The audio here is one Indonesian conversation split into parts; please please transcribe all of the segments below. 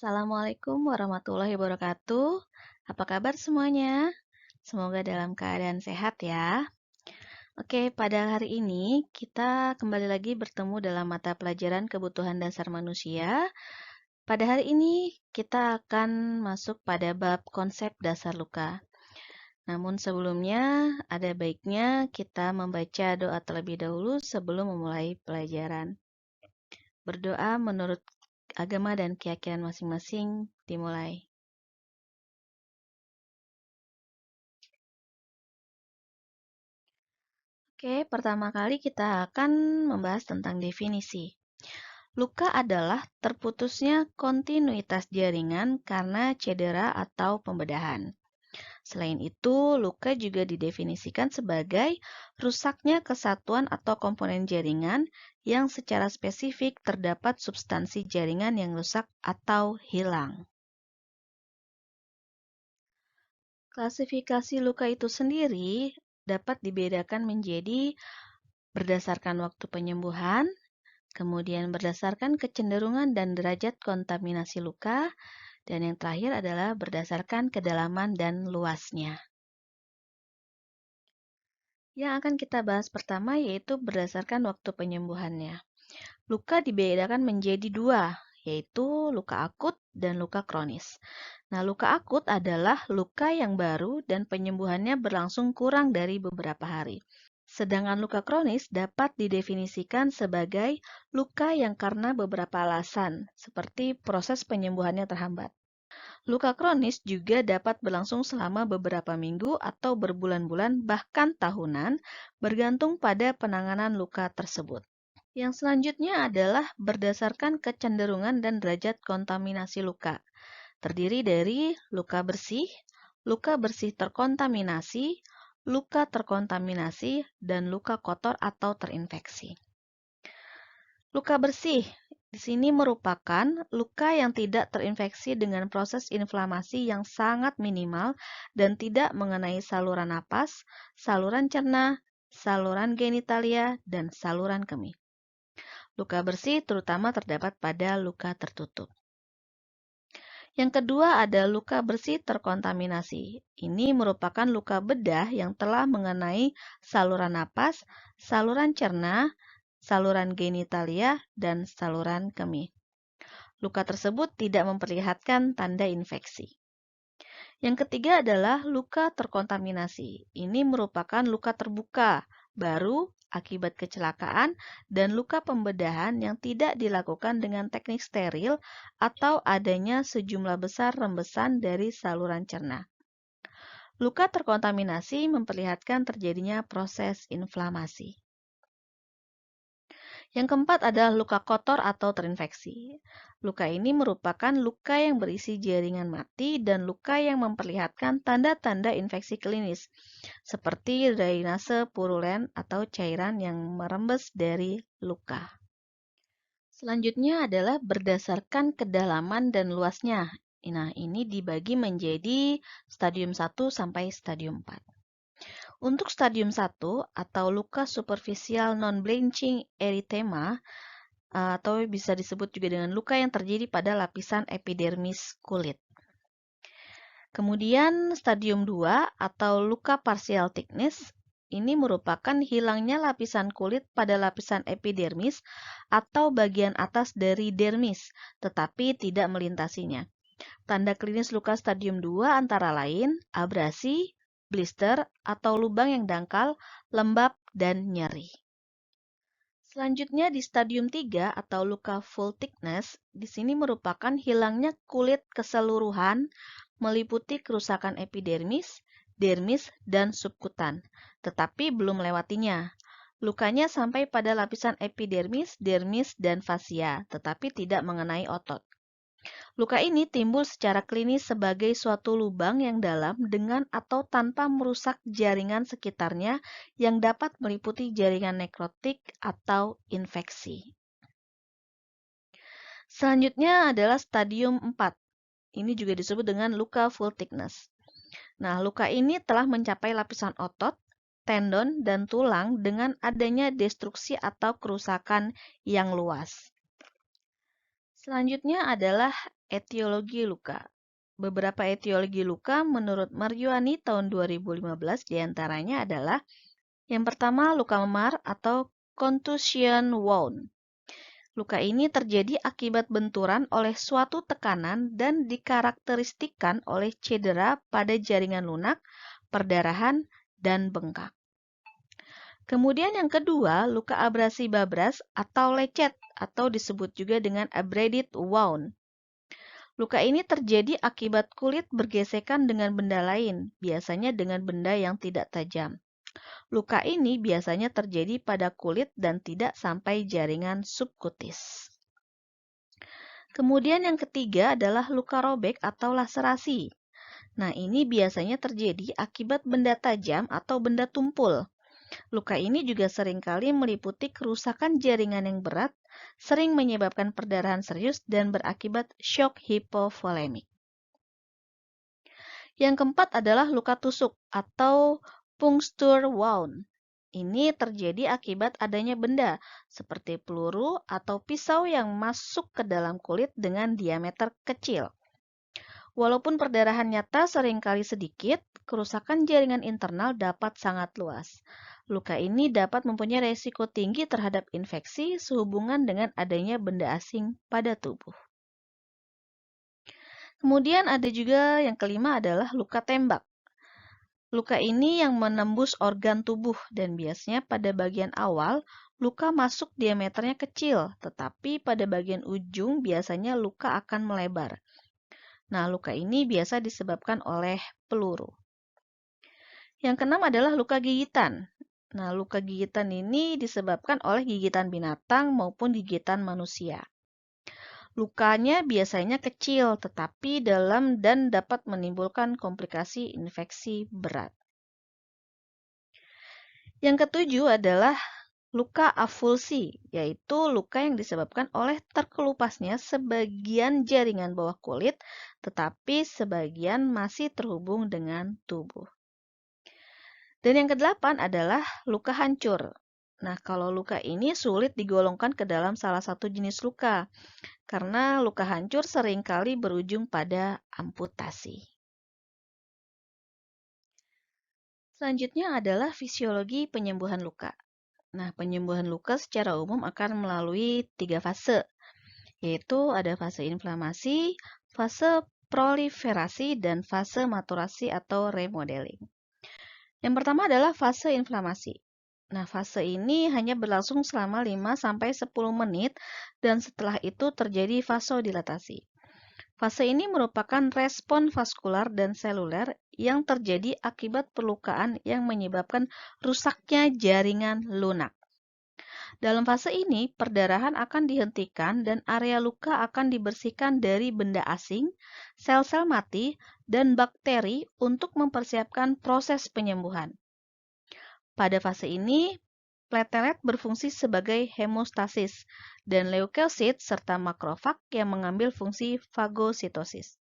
Assalamualaikum warahmatullahi wabarakatuh. Apa kabar semuanya? Semoga dalam keadaan sehat ya. Oke, pada hari ini kita kembali lagi bertemu dalam mata pelajaran kebutuhan dasar manusia. Pada hari ini kita akan masuk pada bab konsep dasar luka. Namun sebelumnya ada baiknya kita membaca doa terlebih dahulu sebelum memulai pelajaran. Berdoa menurut agama dan keyakinan masing-masing dimulai. Oke, pertama kali kita akan membahas tentang definisi. Luka adalah terputusnya kontinuitas jaringan karena cedera atau pembedahan. Selain itu, luka juga didefinisikan sebagai rusaknya kesatuan atau komponen jaringan yang secara spesifik terdapat substansi jaringan yang rusak atau hilang. Klasifikasi luka itu sendiri dapat dibedakan menjadi berdasarkan waktu penyembuhan, kemudian berdasarkan kecenderungan dan derajat kontaminasi luka, dan yang terakhir adalah berdasarkan kedalaman dan luasnya. Yang akan kita bahas pertama yaitu berdasarkan waktu penyembuhannya. Luka dibedakan menjadi dua, yaitu luka akut dan luka kronis. Nah, luka akut adalah luka yang baru dan penyembuhannya berlangsung kurang dari beberapa hari. Sedangkan luka kronis dapat didefinisikan sebagai luka yang karena beberapa alasan, seperti proses penyembuhannya terhambat. Luka kronis juga dapat berlangsung selama beberapa minggu atau berbulan-bulan, bahkan tahunan, bergantung pada penanganan luka tersebut. Yang selanjutnya adalah berdasarkan kecenderungan dan derajat kontaminasi luka. Terdiri dari luka bersih terkontaminasi, luka terkontaminasi, dan luka kotor atau terinfeksi. Luka bersih di sini merupakan luka yang tidak terinfeksi dengan proses inflamasi yang sangat minimal dan tidak mengenai saluran napas, saluran cerna, saluran genitalia, dan saluran kemih. Luka bersih terutama terdapat pada luka tertutup. Yang kedua ada luka bersih terkontaminasi. Ini merupakan luka bedah yang telah mengenai saluran napas, saluran cerna, saluran genitalia, dan saluran kemih. Luka tersebut tidak memperlihatkan tanda infeksi. Yang ketiga adalah luka terkontaminasi. Ini merupakan luka terbuka, baru, akibat kecelakaan, dan luka pembedahan yang tidak dilakukan dengan teknik steril atau adanya sejumlah besar rembesan dari saluran cerna. Luka terkontaminasi memperlihatkan terjadinya proses inflamasi. Yang keempat adalah luka kotor atau terinfeksi. Luka ini merupakan luka yang berisi jaringan mati dan luka yang memperlihatkan tanda-tanda infeksi klinis, seperti drainase purulen atau cairan yang merembes dari luka. Selanjutnya adalah berdasarkan kedalaman dan luasnya. Nah, ini dibagi menjadi stadium 1 sampai stadium 4. Untuk stadium 1 atau luka superficial non-blanching erythema atau bisa disebut juga dengan luka yang terjadi pada lapisan epidermis kulit. Kemudian stadium 2 atau luka partial thickness ini merupakan hilangnya lapisan kulit pada lapisan epidermis atau bagian atas dari dermis, tetapi tidak melintasinya. Tanda klinis luka stadium 2 antara lain abrasi, blister, atau lubang yang dangkal, lembab, dan nyeri. Selanjutnya di stadium 3 atau luka full thickness, di sini merupakan hilangnya kulit keseluruhan meliputi kerusakan epidermis, dermis, dan subkutan, tetapi belum melewatinya. Lukanya sampai pada lapisan epidermis, dermis, dan fasia, tetapi tidak mengenai otot. Luka ini timbul secara klinis sebagai suatu lubang yang dalam dengan atau tanpa merusak jaringan sekitarnya yang dapat meliputi jaringan nekrotik atau infeksi. Selanjutnya adalah stadium 4. Ini juga disebut dengan luka full thickness. Nah, luka ini telah mencapai lapisan otot, tendon, dan tulang dengan adanya destruksi atau kerusakan yang luas. Selanjutnya adalah etiologi luka. Beberapa etiologi luka menurut Mariani tahun 2015 diantaranya adalah yang pertama luka memar atau contusion wound. Luka ini terjadi akibat benturan oleh suatu tekanan dan dikarakteristikkan oleh cedera pada jaringan lunak, perdarahan, dan bengkak. Kemudian yang kedua, luka abrasi babras atau lecet atau disebut juga dengan abraded wound. Luka ini terjadi akibat kulit bergesekan dengan benda lain, biasanya dengan benda yang tidak tajam. Luka ini biasanya terjadi pada kulit dan tidak sampai jaringan subkutis. Kemudian yang ketiga adalah luka robek atau laserasi. Nah, ini biasanya terjadi akibat benda tajam atau benda tumpul. Luka ini juga seringkali meliputi kerusakan jaringan yang berat, sering menyebabkan perdarahan serius dan berakibat shock hipovolemik. Yang keempat adalah luka tusuk atau puncture wound. Ini terjadi akibat adanya benda seperti peluru atau pisau yang masuk ke dalam kulit dengan diameter kecil. Walaupun perdarahan nyata seringkali sedikit, kerusakan jaringan internal dapat sangat luas. Luka ini dapat mempunyai resiko tinggi terhadap infeksi sehubungan dengan adanya benda asing pada tubuh. Kemudian ada juga yang kelima adalah luka tembak. Luka ini yang menembus organ tubuh dan biasanya pada bagian awal luka masuk diameternya kecil, tetapi pada bagian ujung biasanya luka akan melebar. Nah, luka ini biasa disebabkan oleh peluru. Yang keenam adalah luka gigitan. Nah, luka gigitan ini disebabkan oleh gigitan binatang maupun gigitan manusia. Lukanya biasanya kecil, tetapi dalam dan dapat menimbulkan komplikasi infeksi berat. Yang ketujuh adalah luka avulsi, yaitu luka yang disebabkan oleh terkelupasnya sebagian jaringan bawah kulit, tetapi sebagian masih terhubung dengan tubuh. Dan yang kedelapan adalah luka hancur. Nah, kalau luka ini sulit digolongkan ke dalam salah satu jenis luka, karena luka hancur seringkali berujung pada amputasi. Selanjutnya adalah fisiologi penyembuhan luka. Nah, penyembuhan luka secara umum akan melalui 3 fase, yaitu ada fase inflamasi, fase proliferasi, dan fase maturasi atau remodeling. Yang pertama adalah fase inflamasi. Nah, fase ini hanya berlangsung selama 5-10 menit dan setelah itu terjadi vasodilatasi. Fase ini merupakan respon vaskular dan seluler yang terjadi akibat perlukaan yang menyebabkan rusaknya jaringan lunak. Dalam fase ini, perdarahan akan dihentikan dan area luka akan dibersihkan dari benda asing, sel-sel mati, dan bakteri untuk mempersiapkan proses penyembuhan. Pada fase ini, platelet berfungsi sebagai hemostasis dan leukosit serta makrofag yang mengambil fungsi fagositosis.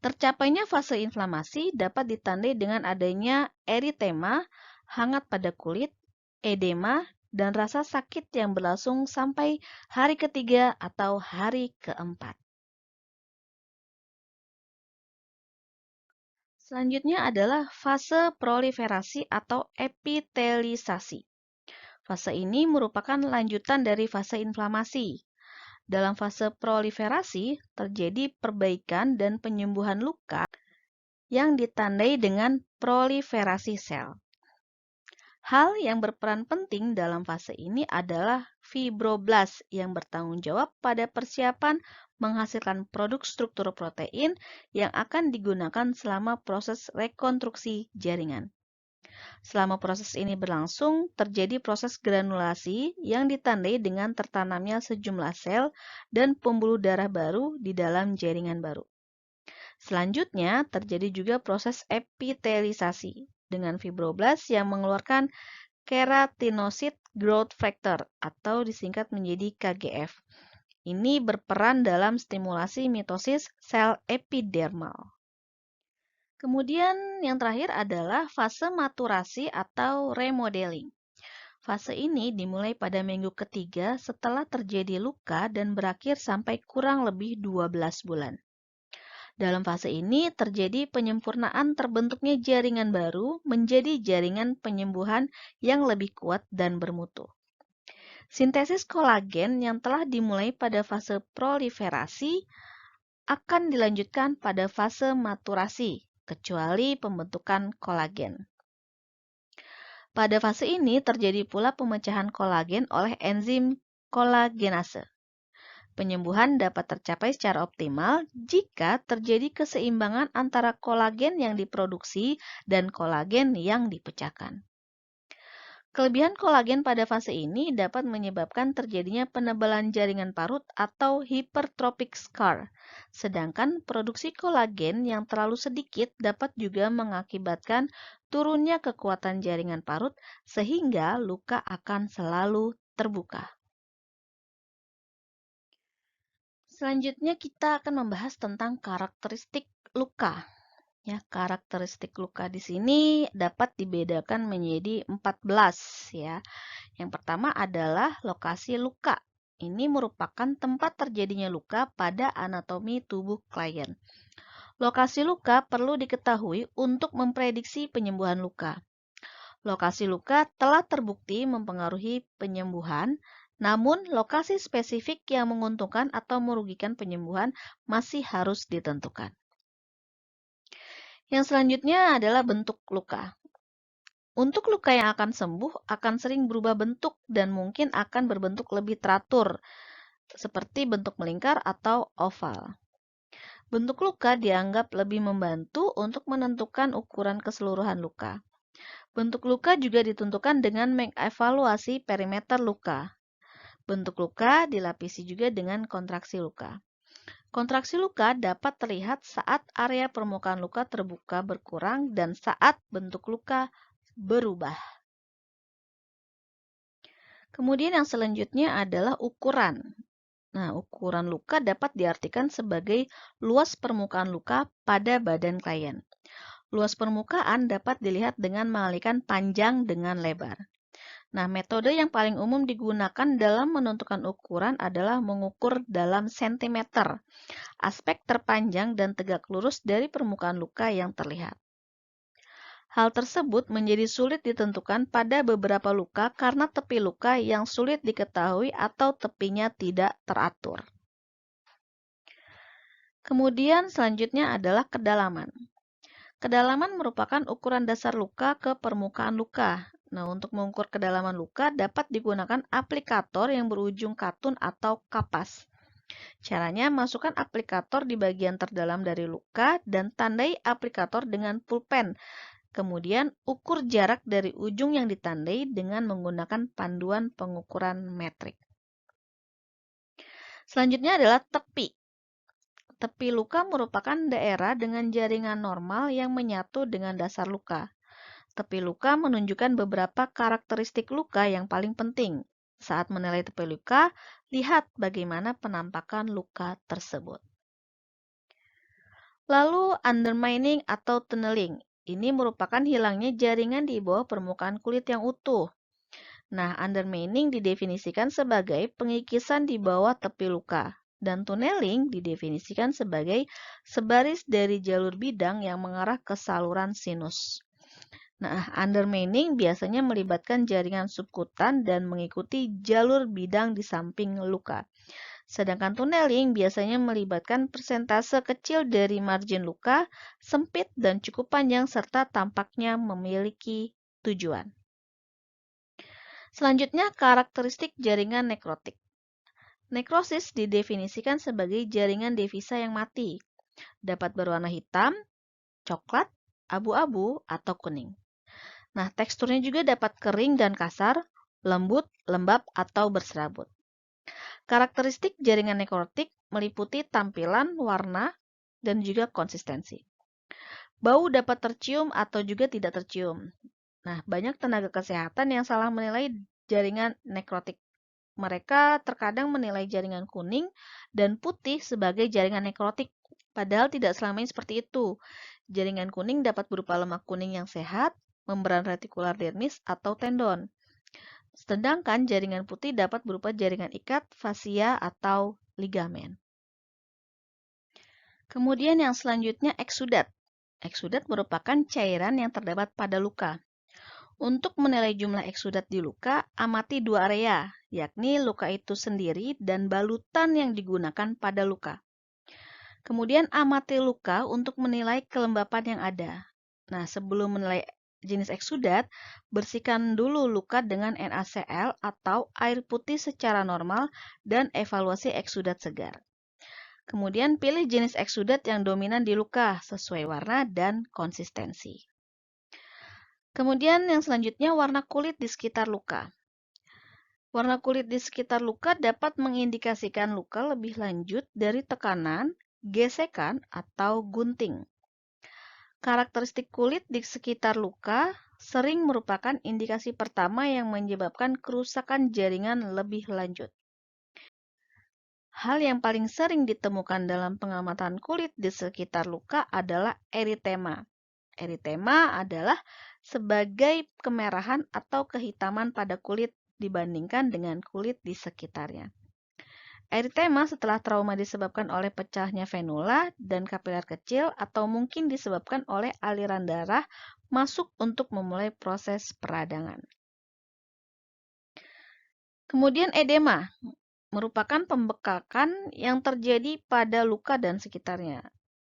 Tercapainya fase inflamasi dapat ditandai dengan adanya eritema, hangat pada kulit, edema, dan rasa sakit yang berlangsung sampai hari ketiga atau hari keempat. Selanjutnya adalah fase proliferasi atau epitelisasi. Fase ini merupakan lanjutan dari fase inflamasi. Dalam fase proliferasi, terjadi perbaikan dan penyembuhan luka yang ditandai dengan proliferasi sel. Hal yang berperan penting dalam fase ini adalah fibroblast yang bertanggung jawab pada persiapan menghasilkan produk struktur protein yang akan digunakan selama proses rekonstruksi jaringan. Selama proses ini berlangsung, terjadi proses granulasi yang ditandai dengan tertanamnya sejumlah sel dan pembuluh darah baru di dalam jaringan baru. Selanjutnya, terjadi juga proses epitelisasi dengan fibroblast yang mengeluarkan keratinocyte growth factor atau disingkat menjadi KGF. Ini berperan dalam stimulasi mitosis sel epidermal. Kemudian yang terakhir adalah fase maturasi atau remodeling. Fase ini dimulai pada minggu ketiga setelah terjadi luka dan berakhir sampai kurang lebih 12 bulan. Dalam fase ini terjadi penyempurnaan terbentuknya jaringan baru menjadi jaringan penyembuhan yang lebih kuat dan bermutu. Sintesis kolagen yang telah dimulai pada fase proliferasi akan dilanjutkan pada fase maturasi, kecuali pembentukan kolagen. Pada fase ini terjadi pula pemecahan kolagen oleh enzim kolagenase. Penyembuhan dapat tercapai secara optimal jika terjadi keseimbangan antara kolagen yang diproduksi dan kolagen yang dipecahkan. Kelebihan kolagen pada fase ini dapat menyebabkan terjadinya penebalan jaringan parut atau hypertrophic scar, sedangkan produksi kolagen yang terlalu sedikit dapat juga mengakibatkan turunnya kekuatan jaringan parut sehingga luka akan selalu terbuka. Selanjutnya kita akan membahas tentang karakteristik luka. Ya, karakteristik luka di sini dapat dibedakan menjadi 14 ya. Yang pertama adalah lokasi luka. Ini merupakan tempat terjadinya luka pada anatomi tubuh klien. Lokasi luka perlu diketahui untuk memprediksi penyembuhan luka. Lokasi luka telah terbukti mempengaruhi penyembuhan, namun lokasi spesifik yang menguntungkan atau merugikan penyembuhan masih harus ditentukan. Yang selanjutnya adalah bentuk luka. Untuk luka yang akan sembuh akan sering berubah bentuk dan mungkin akan berbentuk lebih teratur, seperti bentuk melingkar atau oval. Bentuk luka dianggap lebih membantu untuk menentukan ukuran keseluruhan luka. Bentuk luka juga ditentukan dengan mengevaluasi perimeter luka. Bentuk luka dilapisi juga dengan kontraksi luka. Kontraksi luka dapat terlihat saat area permukaan luka terbuka berkurang dan saat bentuk luka berubah. Kemudian yang selanjutnya adalah ukuran. Nah, ukuran luka dapat diartikan sebagai luas permukaan luka pada badan klien. Luas permukaan dapat dilihat dengan mengalihkan panjang dengan lebar. Nah, metode yang paling umum digunakan dalam menentukan ukuran adalah mengukur dalam sentimeter, aspek terpanjang dan tegak lurus dari permukaan luka yang terlihat. Hal tersebut menjadi sulit ditentukan pada beberapa luka karena tepi luka yang sulit diketahui atau tepinya tidak teratur. Kemudian selanjutnya adalah kedalaman. Kedalaman merupakan ukuran dasar luka ke permukaan luka. Nah, untuk mengukur kedalaman luka dapat digunakan aplikator yang berujung katun atau kapas. Caranya, masukkan aplikator di bagian terdalam dari luka dan tandai aplikator dengan pulpen. Kemudian, ukur jarak dari ujung yang ditandai dengan menggunakan panduan pengukuran metrik. Selanjutnya adalah tepi. Tepi luka merupakan daerah dengan jaringan normal yang menyatu dengan dasar luka. Tepi luka menunjukkan beberapa karakteristik luka yang paling penting. Saat menilai tepi luka, lihat bagaimana penampakan luka tersebut. Lalu undermining atau tunneling. Ini merupakan hilangnya jaringan di bawah permukaan kulit yang utuh. Nah, undermining didefinisikan sebagai pengikisan di bawah tepi luka. Dan tunneling didefinisikan sebagai sebaris dari jalur bidang yang mengarah ke saluran sinus. Nah, undermining biasanya melibatkan jaringan subkutan dan mengikuti jalur bidang di samping luka. Sedangkan tunneling biasanya melibatkan persentase kecil dari margin luka, sempit dan cukup panjang serta tampaknya memiliki tujuan. Selanjutnya, karakteristik jaringan nekrotik. Nekrosis didefinisikan sebagai jaringan devisa yang mati. Dapat berwarna hitam, coklat, abu-abu, atau kuning. Nah, teksturnya juga dapat kering dan kasar, lembut, lembab, atau berserabut. Karakteristik jaringan nekrotik meliputi tampilan, warna, dan juga konsistensi. Bau dapat tercium atau juga tidak tercium. Nah, banyak tenaga kesehatan yang salah menilai jaringan nekrotik. Mereka terkadang menilai jaringan kuning dan putih sebagai jaringan nekrotik, padahal tidak selamanya seperti itu. Jaringan kuning dapat berupa lemak kuning yang sehat, membran retikular dermis, atau tendon. Sedangkan jaringan putih dapat berupa jaringan ikat, fasia, atau ligamen. Kemudian yang selanjutnya eksudat. Eksudat merupakan cairan yang terdapat pada luka. Untuk menilai jumlah eksudat di luka, amati dua area, yakni luka itu sendiri dan balutan yang digunakan pada luka. Kemudian amati luka untuk menilai kelembapan yang ada. Nah, sebelum menilai jenis eksudat, bersihkan dulu luka dengan NaCl atau air putih secara normal dan evaluasi eksudat segar. Kemudian pilih jenis eksudat yang dominan di luka sesuai warna dan konsistensi. Kemudian yang selanjutnya warna kulit di sekitar luka. Warna kulit di sekitar luka dapat mengindikasikan luka lebih lanjut dari tekanan, gesekan, atau gunting. Karakteristik kulit di sekitar luka sering merupakan indikasi pertama yang menyebabkan kerusakan jaringan lebih lanjut. Hal yang paling sering ditemukan dalam pengamatan kulit di sekitar luka adalah eritema. Eritema adalah sebagai kemerahan atau kehitaman pada kulit dibandingkan dengan kulit di sekitarnya. Eritema setelah trauma disebabkan oleh pecahnya venula dan kapiler kecil atau mungkin disebabkan oleh aliran darah masuk untuk memulai proses peradangan. Kemudian edema merupakan pembekakan yang terjadi pada luka dan sekitarnya.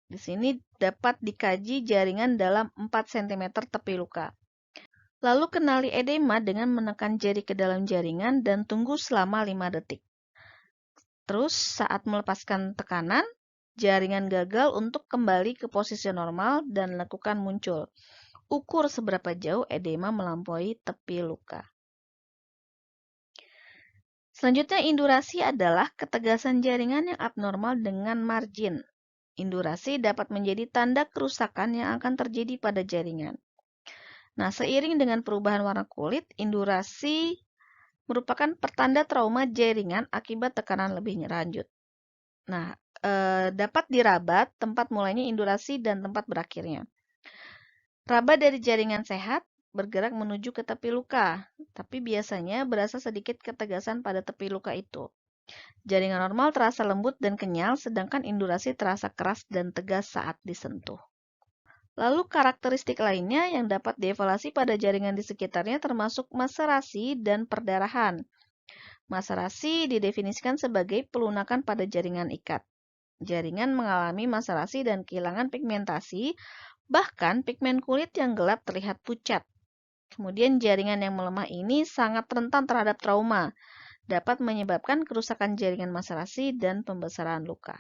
Di sini dapat dikaji jaringan dalam 4 cm tepi luka. Lalu kenali edema dengan menekan jari ke dalam jaringan dan tunggu selama 5 detik. Terus saat melepaskan tekanan, jaringan gagal untuk kembali ke posisi normal dan lekukan muncul. Ukur seberapa jauh edema melampaui tepi luka. Selanjutnya, indurasi adalah ketegasan jaringan yang abnormal dengan margin. Indurasi dapat menjadi tanda kerusakan yang akan terjadi pada jaringan. Nah, seiring dengan perubahan warna kulit, indurasi merupakan pertanda trauma jaringan akibat tekanan lebih lanjut. Nah, dapat dirabat tempat mulainya indurasi dan tempat berakhirnya. Raba dari jaringan sehat bergerak menuju ke tepi luka, tapi biasanya berasa sedikit ketegasan pada tepi luka itu. Jaringan normal terasa lembut dan kenyal, sedangkan indurasi terasa keras dan tegas saat disentuh. Lalu karakteristik lainnya yang dapat dievaluasi pada jaringan di sekitarnya termasuk maserasi dan perdarahan. Maserasi didefinisikan sebagai pelunakan pada jaringan ikat. Jaringan mengalami maserasi dan kehilangan pigmentasi, bahkan pigmen kulit yang gelap terlihat pucat. Kemudian jaringan yang melemah ini sangat rentan terhadap trauma, dapat menyebabkan kerusakan jaringan maserasi dan pembesaran luka.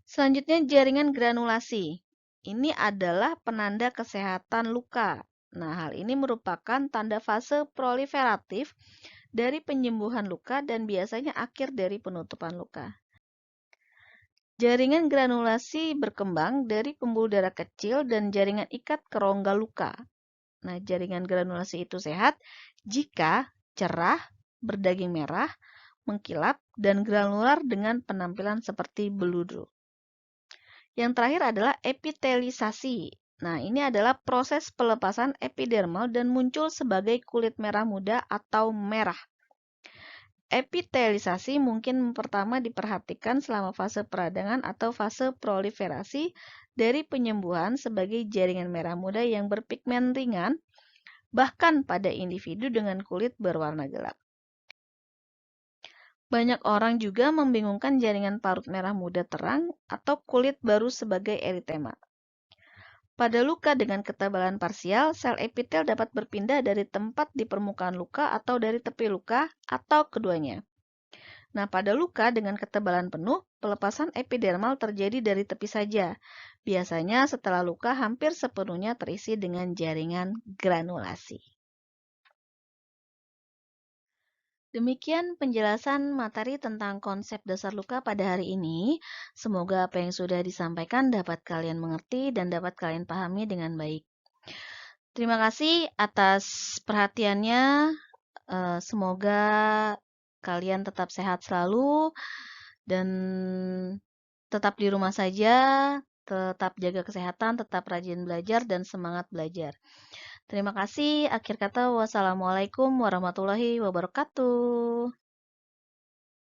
Selanjutnya jaringan granulasi. Ini adalah penanda kesehatan luka. Nah, hal ini merupakan tanda fase proliferatif dari penyembuhan luka dan biasanya akhir dari penutupan luka. Jaringan granulasi berkembang dari pembuluh darah kecil dan jaringan ikat ke rongga luka. Nah, jaringan granulasi itu sehat jika cerah, berdaging merah, mengkilap, dan granular dengan penampilan seperti beludru. Yang terakhir adalah epitelisasi. Nah, ini adalah proses pelepasan epidermal dan muncul sebagai kulit merah muda atau merah. Epitelisasi mungkin pertama diperhatikan selama fase peradangan atau fase proliferasi dari penyembuhan sebagai jaringan merah muda yang berpigmen ringan, bahkan pada individu dengan kulit berwarna gelap. Banyak orang juga membingungkan jaringan parut merah muda terang atau kulit baru sebagai eritema. Pada luka dengan ketebalan parsial, sel epitel dapat berpindah dari tempat di permukaan luka atau dari tepi luka atau keduanya. Nah, pada luka dengan ketebalan penuh, pelepasan epidermal terjadi dari tepi saja. Biasanya setelah luka hampir sepenuhnya terisi dengan jaringan granulasi. Demikian penjelasan materi tentang konsep dasar luka pada hari ini. Semoga apa yang sudah disampaikan dapat kalian mengerti dan dapat kalian pahami dengan baik. Terima kasih atas perhatiannya. Semoga kalian tetap sehat selalu dan tetap di rumah saja, tetap jaga kesehatan, tetap rajin belajar dan semangat belajar. Terima kasih. Akhir kata, wassalamualaikum warahmatullahi wabarakatuh.